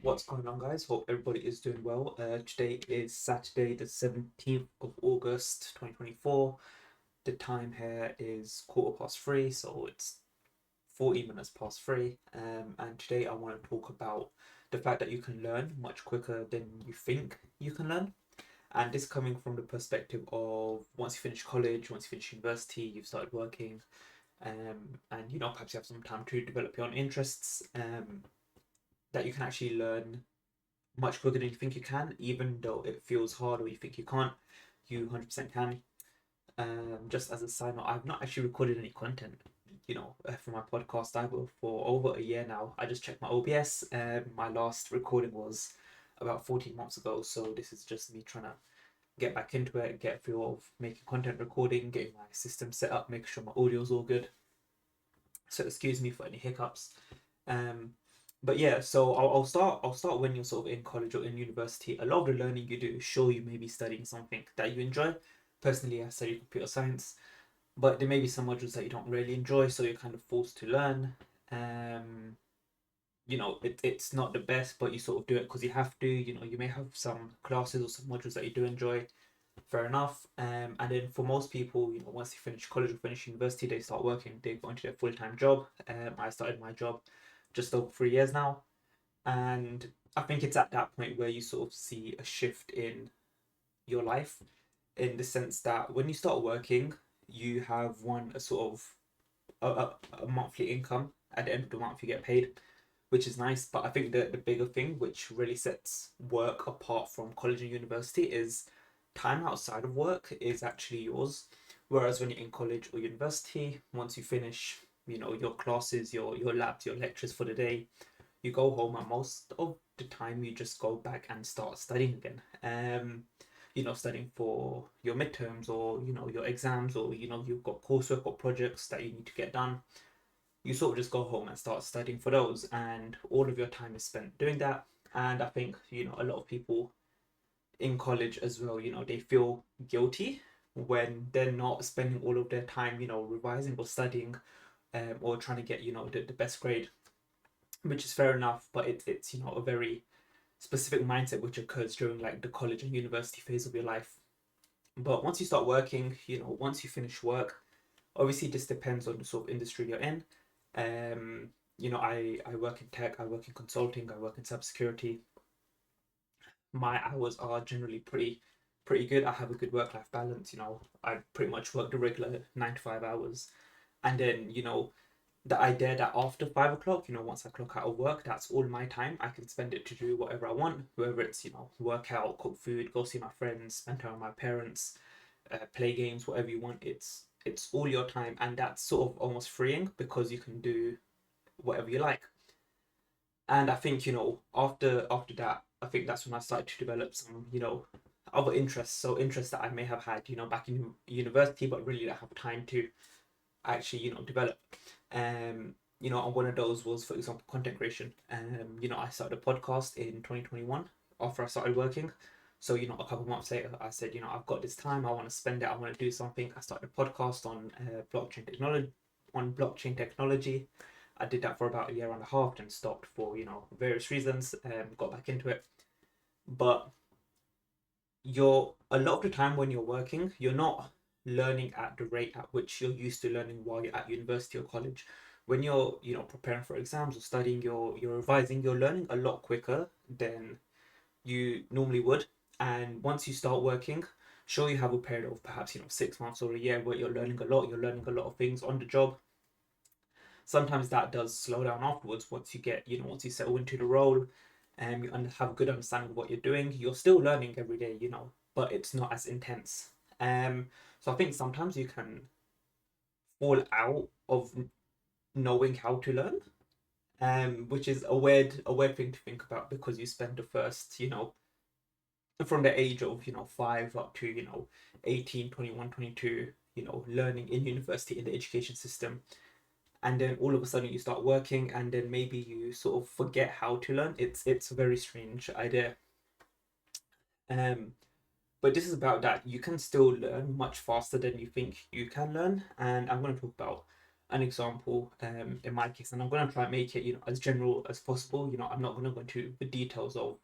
What's going on, guys? Hope everybody is doing well. Today is Saturday, the 17th of August, 2024. The time here is 3:15, so it's 40 minutes past three. And today I want to talk about the fact that you can learn much quicker than you think you can learn. And this coming from the perspective of once you finish college, once you finish university, you've started working, and perhaps you have some time to develop your own interests, that you can actually learn much quicker than you think you can, even though it feels hard or you think you can't. You 100% can. Just as a side note, I've not actually recorded any content, for my podcast either for over a year now. I just checked my OBS. My last recording was about 14 months ago, so this is just me trying to get back into it, get a feel of making content recording, getting my system set up, making sure my audio's all good. So excuse me for any hiccups. Um, but yeah, so I'll start. I'll start when you're sort of in college or in university. A lot of the learning you do is sure you may be studying something that you enjoy. Personally, I study computer science, but there may be some modules that you don't really enjoy, so you're kind of forced to learn. Um, it's not the best, but you sort of do it because you have to. You may have some classes or some modules that you do enjoy. Fair enough. And then for most people, once they finish college or finish university, they start working. They go into their full time job. I started my job just over 3 years now, and I think it's at that point where you sort of see a shift in your life, in the sense that when you start working, you have a sort of a monthly income. At the end of the month, you get paid, which is nice. But I think the bigger thing, which really sets work apart from college and university, is time outside of work is actually yours. Whereas when you're in college or university, once you finish, your classes, your labs, your lectures for the day, you go home, and most of the time you just go back and start studying again. Studying for your midterms, or your exams, or you've got coursework or projects that you need to get done. You sort of just go home and start studying for those, and all of your time is spent doing that. And I think a lot of people in college as well, they feel guilty when they're not spending all of their time, revising or studying, or trying to get the best grade, which is fair enough. But it's a very specific mindset which occurs during like the college and university phase of your life. But once you start working, once you finish work, obviously this depends on the sort of industry you're in. um I work in tech, I work in consulting, I work in cybersecurity. My hours are generally pretty good. I have a good work life balance. I pretty much work the regular 9 to 5 hours, and then the idea that after 5 o'clock, once I clock out of work, that's all my time. I can spend it to do whatever I want, whether it's work out, cook food, go see my friends, spend time with my parents, play games, whatever you want. It's all your time, and that's sort of almost freeing because you can do whatever you like. And I think after that, I think that's when I started to develop some other interests. So interests that I may have had back in university, but really don't have time to actually develop. And one of those was, for example, content creation. I started a podcast in 2021 after I started working. So a couple of months later, I said, I've got this time, I want to spend it, I want to do something. I started a podcast on blockchain technology. I did that for about a year and a half, then stopped for various reasons. Got back into it, but you're a lot of the time when you're working, you're not learning at the rate at which you're used to learning while you're at university or college. When you're preparing for exams or studying, you're revising, you're learning a lot quicker than you normally would. And once you start working, sure, you have a period of perhaps 6 months or a year where you're learning a lot. You're learning a lot of things on the job. Sometimes that does slow down afterwards. Once you get once you settle into the role, and you have a good understanding of what you're doing, you're still learning every day, but it's not as intense. So I think sometimes you can fall out of knowing how to learn, which is a weird thing to think about, because you spend the first, from the age of 5 up to 18, 21, 22, learning in university, in the education system. And then all of a sudden you start working, and then maybe you sort of forget how to learn. It's a very strange idea. um but this is about that you can still learn much faster than you think you can learn, and I'm going to talk about an example in my case, and I'm going to try and make it, as general as possible. I'm not going to go into the details of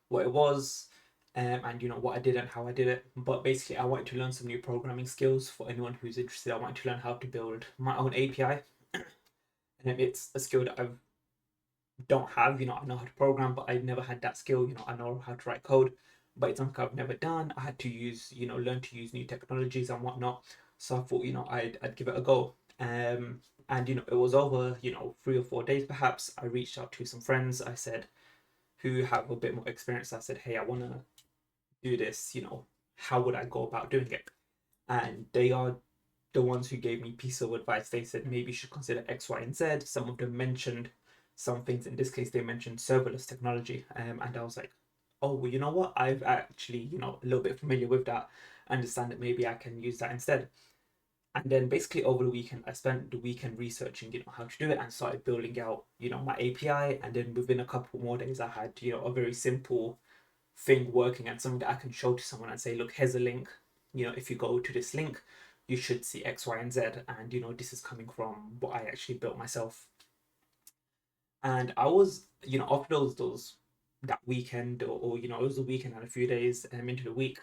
what it was, and what I did and how I did it. But basically, I wanted to learn some new programming skills. For anyone who's interested, I wanted to learn how to build my own API, and it's a skill that I don't have. I know how to program, but I never had that skill. I know how to write code, but it's something I've never done. I had to learn to use new technologies and whatnot. So I thought, I'd give it a go. And it was over, 3 or 4 days perhaps. I reached out to some friends. I said, who have a bit more experience. I said, hey, I want to do this. How would I go about doing it? And they are the ones who gave me piece of advice. They said maybe you should consider X, Y, and Z. Some of them mentioned some things. In this case, they mentioned serverless technology, and I was like, oh, well, you know what? I've actually, a little bit familiar with that. I understand that maybe I can use that instead. And then basically over the weekend, I spent the weekend researching, how to do it, and started building out, my API. And then within a couple more days, I had, a very simple thing working and something that I can show to someone and say, look, here's a link. If you go to this link, you should see X, Y, and Z. And this is coming from what I actually built myself. And I was, after those that weekend, or it was a weekend and a few days into the week,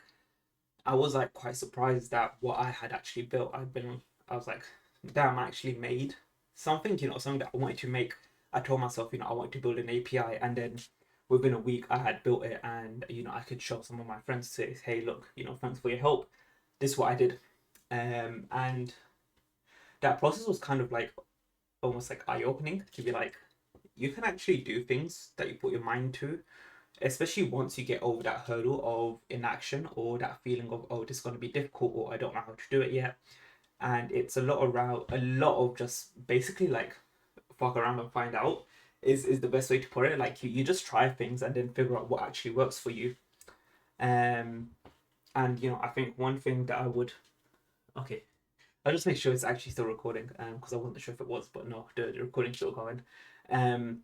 I was like quite surprised that what I had actually built, I was like, damn, I actually made something, something that I wanted to make. I told myself, I wanted to build an API, and then within a week I had built it, and I could show some of my friends, say, hey, look, thanks for your help. This is what I did. And that process was kind of like almost like eye-opening to be like, you can actually do things that you put your mind to, especially once you get over that hurdle of inaction, or that feeling of, oh, this is going to be difficult, or I don't know how to do it yet. And it's a lot of just basically like fuck around and find out is the best way to put it. Like you just try things and then figure out what actually works for you. um and I think one thing that I would, okay, I'll just make sure it's actually still recording, because I wasn't sure if it was, but no, the recording's still going. um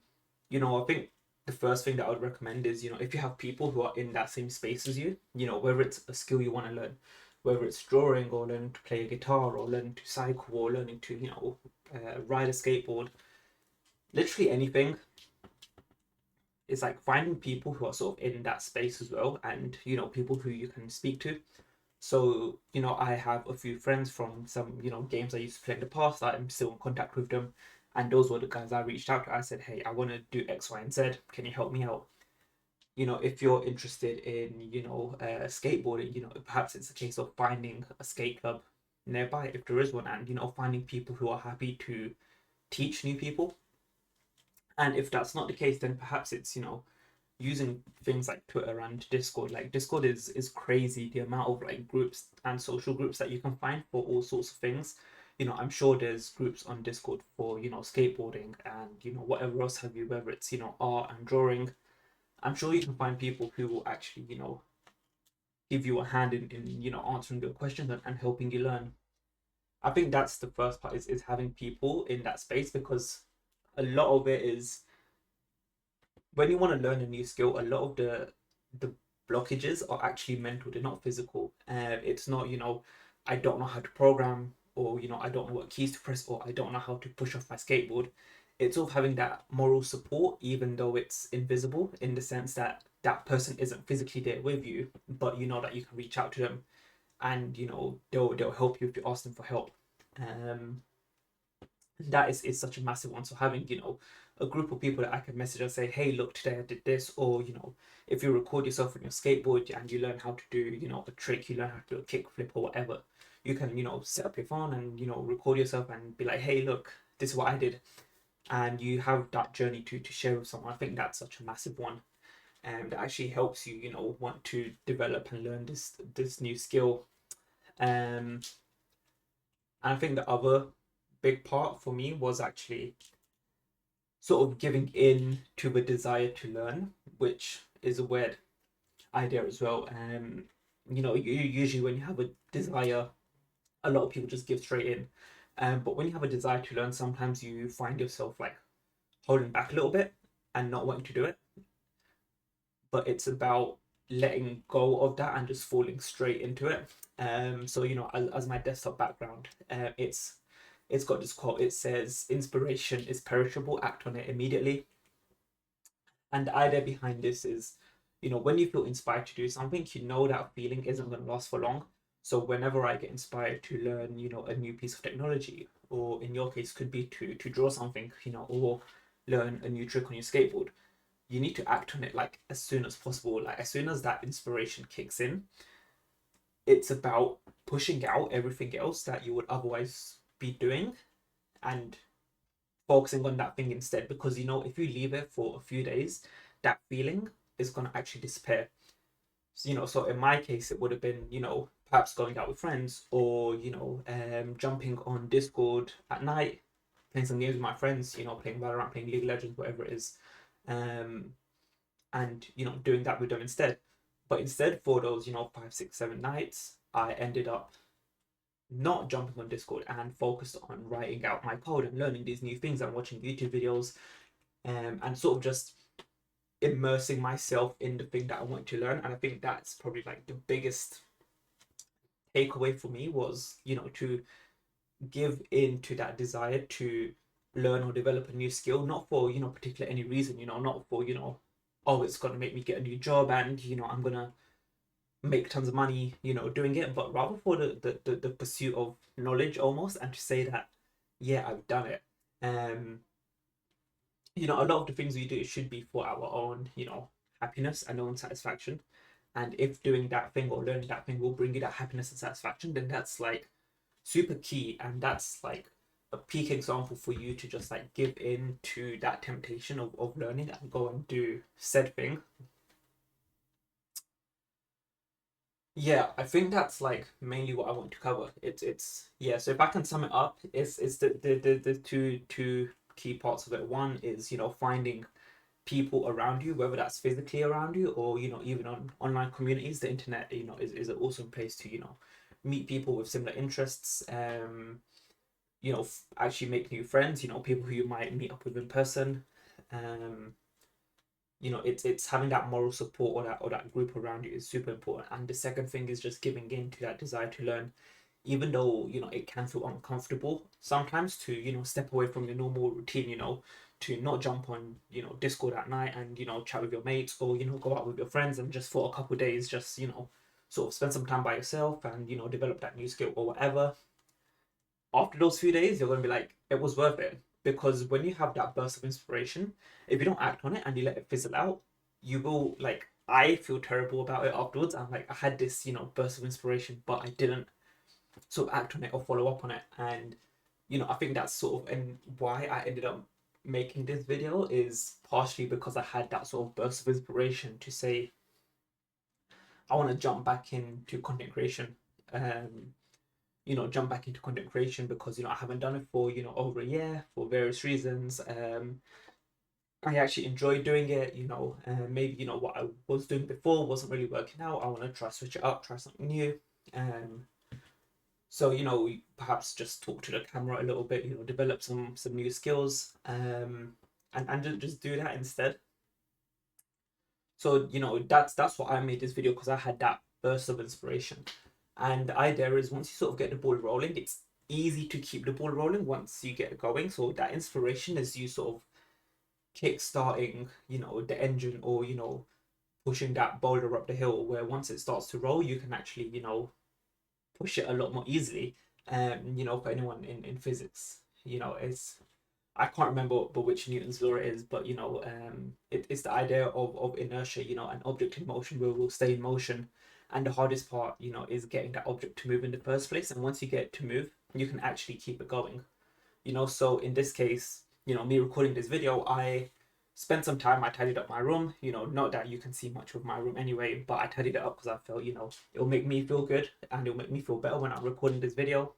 I think the first thing that I would recommend is, if you have people who are in that same space as you, whether it's a skill you want to learn, whether it's drawing, or learning to play a guitar, or learning to cycle, or learning to, ride a skateboard, literally anything. It's like finding people who are sort of in that space as well, and people who you can speak to. So, I have a few friends from some, games I used to play in the past that I'm still in contact with them. And those were the guys I reached out to. I said, hey, I want to do X, Y, and Z. Can you help me out? If you're interested in, skateboarding, perhaps it's a case of finding a skate club nearby, if there is one, and, finding people who are happy to teach new people. And if that's not the case, then perhaps it's, using things like Twitter and Discord. Like Discord is crazy, the amount of like groups and social groups that you can find for all sorts of things. I'm sure there's groups on Discord for, skateboarding and, whatever else have you, whether it's, art and drawing. I'm sure you can find people who will actually, give you a hand in answering your questions and helping you learn. I think that's the first part, is having people in that space, because a lot of it is, when you want to learn a new skill, a lot of the blockages are actually mental. They're not physical. It's not, I don't know how to program, or I don't know what keys to press, or I don't know how to push off my skateboard. It's all having that moral support, even though it's invisible, in the sense that that person isn't physically there with you, but you know that you can reach out to them, and they'll help you if you ask them for help. Um, that is such a massive one. So having, a group of people that I can message and say, hey, look, today I did this, or if you record yourself on your skateboard and you learn how to do, a trick, you learn how to do a kickflip or whatever, you can, set up your phone and, record yourself and be like, hey, look, this is what I did. And you have that journey to share with someone. I think that's such a massive one, and that actually helps you, want to develop and learn this new skill. And I think the other big part for me was actually sort of giving in to the desire to learn, which is a weird idea as well. Usually when you have a desire, a lot of people just give straight in. But when you have a desire to learn, sometimes you find yourself like holding back a little bit and not wanting to do it. But it's about letting go of that and just falling straight into it. So as my desktop background, it's it's got this quote. It says, "Inspiration is perishable. Act on it immediately." And the idea behind this is, when you feel inspired to do something, that feeling isn't going to last for long. So whenever I get inspired to learn, a new piece of technology, or in your case, could be to draw something, or learn a new trick on your skateboard, you need to act on it like as soon as possible. Like as soon as that inspiration kicks in, it's about pushing out everything else that you would otherwise be doing and focusing on that thing instead. Because if you leave it for a few days, that feeling is going to actually disappear. So in my case, it would have been, perhaps going out with friends, or jumping on Discord at night, playing some games with my friends, playing Valorant, playing League of Legends, whatever it is, and doing that with them instead. But instead, for those 5, 6, 7 nights, I ended up not jumping on Discord and focused on writing out my code and learning these new things and watching YouTube videos, and sort of just immersing myself in the thing that I want to learn. And I think that's probably like the biggest takeaway for me was, to give in to that desire to learn or develop a new skill, not for, particular any reason, not for, oh, it's going to make me get a new job and, I'm going to make tons of money, doing it, but rather for the pursuit of knowledge almost, and to say that, yeah, I've done it. A lot of the things we do should be for our own, happiness and own satisfaction. And if doing that thing or learning that thing will bring you that happiness and satisfaction, then that's like super key. And that's like a peak example for you to just like give in to that temptation of learning and go and do said thing. Yeah, I think that's like mainly what I want to cover. It's yeah. So if I can sum it up, it's the two key parts of it. One is finding people around you, whether that's physically around you or even on online communities. The internet is an awesome place to meet people with similar interests. Actually make new friends. People who you might meet up with in person. Um, it's having that moral support, or that group around you is super important. And the second thing is just giving in to that desire to learn, even though it can feel uncomfortable sometimes to step away from your normal routine, to not jump on Discord at night and chat with your mates, or go out with your friends and just for a couple of days just sort of spend some time by yourself and develop that new skill or whatever. After those few days, you're going to be like, it was worth it. Because when you have that burst of inspiration, if you don't act on it and you let it fizzle out, you will, like, I feel terrible about it afterwards. I'm like, I had this, burst of inspiration, but I didn't sort of act on it or follow up on it. And, I think that's sort of, and why I ended up making this video is partially because I had that sort of burst of inspiration to say, I want to jump back into content creation. Jump back into content creation because I haven't done it for over a year for various reasons. I actually enjoy doing it. Maybe what I was doing before wasn't really working out. I want to try switch it up, try something new. So perhaps just talk to the camera a little bit. Develop some new skills. And just do that instead. So that's what I made this video, because I had that burst of inspiration. And the idea is, once you sort of get the ball rolling, it's easy to keep the ball rolling once you get it going. So that inspiration is you sort of kick-starting, the engine, or, pushing that boulder up the hill, where once it starts to roll, you can actually, push it a lot more easily. For anyone in physics, it's, I can't remember but which Newton's law it is, but it's the idea of inertia. An object in motion will stay in motion, and the hardest part, is getting that object to move in the first place. And once you get it to move, you can actually keep it going. So in this case, me recording this video, I spent some time. I tidied up my room. Not that you can see much of my room anyway, but I tidied it up because I felt it'll make me feel good and it'll make me feel better when I'm recording this video.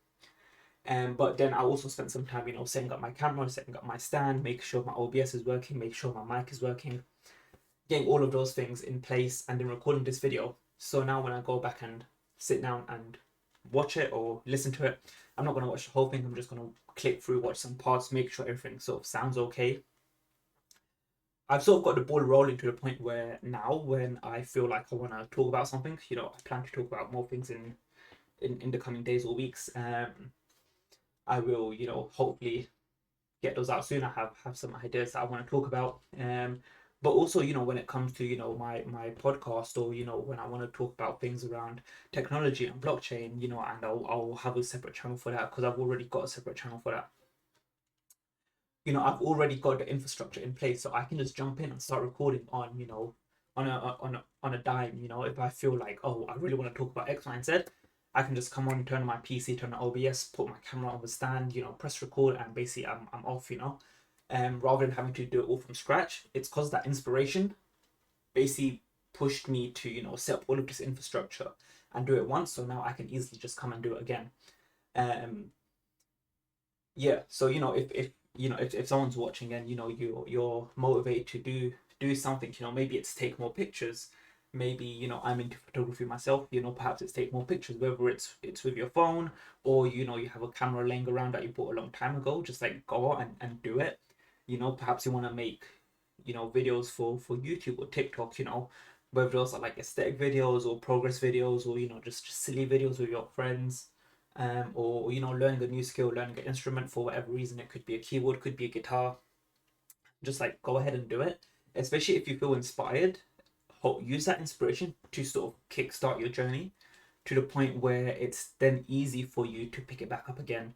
But then I also spent some time, setting up my camera, setting up my stand, making sure my OBS is working, make sure my mic is working, getting all of those things in place, and then recording this video. So now when I go back and sit down and watch it or listen to it, I'm not going to watch the whole thing. I'm just going to click through, watch some parts, make sure everything sort of sounds okay. I've sort of got the ball rolling to the point where now, when I feel like I want to talk about something, I plan to talk about more things in the coming days or weeks. I will, you know, hopefully get those out soon. I have some ideas that I want to talk about. But also, you know, when it comes to, you know, my podcast, or, you know, when I want to talk about things around technology and blockchain, you know, and I'll have a separate channel for that, because I've already got a separate channel for that. You know, I've already got the infrastructure in place, so I can just jump in and start recording on, you know, on a dime. You know, if I feel like, oh, I really want to talk about X, Y, and Z, I can just come on, turn on my PC, turn on OBS, put my camera on the stand, you know, press record, and basically I'm off. You know, rather than having to do it all from scratch. It's because that inspiration basically pushed me to, you know, set up all of this infrastructure and do it once, so now I can easily just come and do it again. Um, yeah, so, you know, if you know, if someone's watching and, you know, you're motivated to do something, you know, maybe it's take more pictures. Maybe, you know, I'm into photography myself, you know, perhaps it's take more pictures, whether it's with your phone, or, you know, you have a camera laying around that you bought a long time ago. Just like go out and do it. You know, perhaps you want to make, you know, videos for YouTube or TikTok, you know, whether those are like aesthetic videos or progress videos, or, you know, just silly videos with your friends. Or, you know, learning a new skill, learning an instrument for whatever reason. It could be a keyboard, could be a guitar. Just like go ahead and do it, especially if you feel inspired. Use that inspiration to sort of kickstart your journey to the point where it's then easy for you to pick it back up again.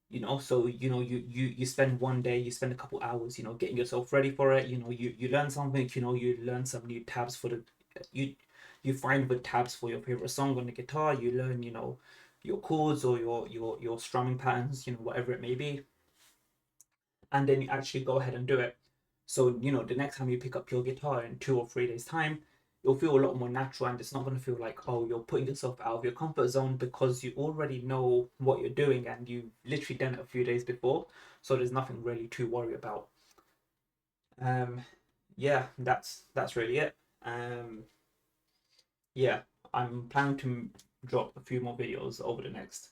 You know, so, you know, you spend one day, you spend a couple hours, you know, getting yourself ready for it. You know, you learn something, you know, you learn some new tabs for the you you find the tabs for your favorite song on the guitar. You learn, you know, your chords, or your strumming patterns, you know, whatever it may be, and then you actually go ahead and do it. So, you know, the next time you pick up your guitar in 2 or 3 days' time, it'll feel a lot more natural, and it's not going to feel like, oh, you're putting yourself out of your comfort zone, because you already know what you're doing and you literally done it a few days before. So there's nothing really to worry about. Um, yeah, that's really it. Um, yeah, I'm planning to drop a few more videos over the next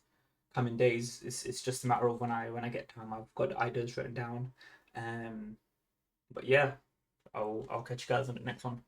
coming days. It's just a matter of when I get time. I've got the ideas written down. But yeah, I'll catch you guys on the next one.